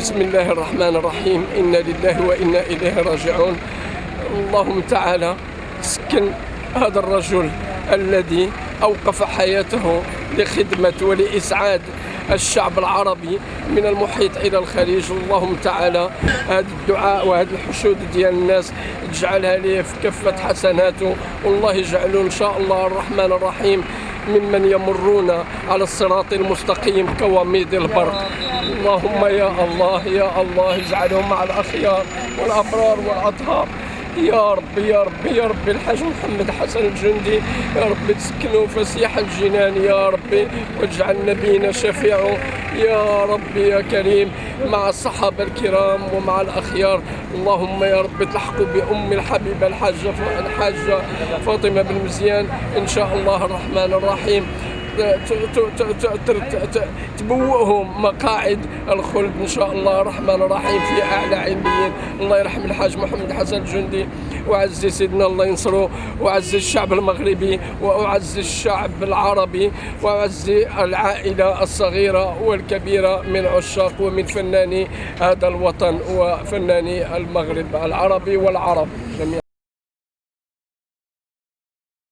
بسم الله الرحمن الرحيم. إنا لله وإنا إليه راجعون. اللهم تعالى سكن هذا الرجل الذي أوقف حياته لخدمة ولإسعاد الشعب العربي من المحيط إلى الخليج. اللهم تعالى هذا الدعاء وهذا الحشود ديال الناس تجعلها ليه في كفة حسناته، والله يجعله إن شاء الله الرحمن الرحيم ممن يمرون على الصراط المستقيم كواميد البرق. اللهم يا الله يا الله اجعلهم مع الأخيار والأبرار والأطهار يا رب يا رب يا رب. الحاج محمد حسن الجندي يا رب تسكنوا فسيح الجنان يا ربي، واجعل نبينا شفيعه يا رب يا كريم مع الصحابة الكرام ومع الأخيار. اللهم يا رب تلحقوا بأم الحبيبة الحاجة فاطمة بن مزيان إن شاء الله الرحمن الرحيم، تبوئهم مقاعد الخلد إن شاء الله الرحمن الرحيم في أعلى عليين. الله يرحم الحاج محمد حسن الجندي وعزي سيدنا الله ينصره، وعزي الشعب المغربي وأعزي الشعب العربي وأعزي العائلة الصغيرة والكبيرة من عشاق ومن فناني هذا الوطن وفناني المغرب العربي والعرب جميعا.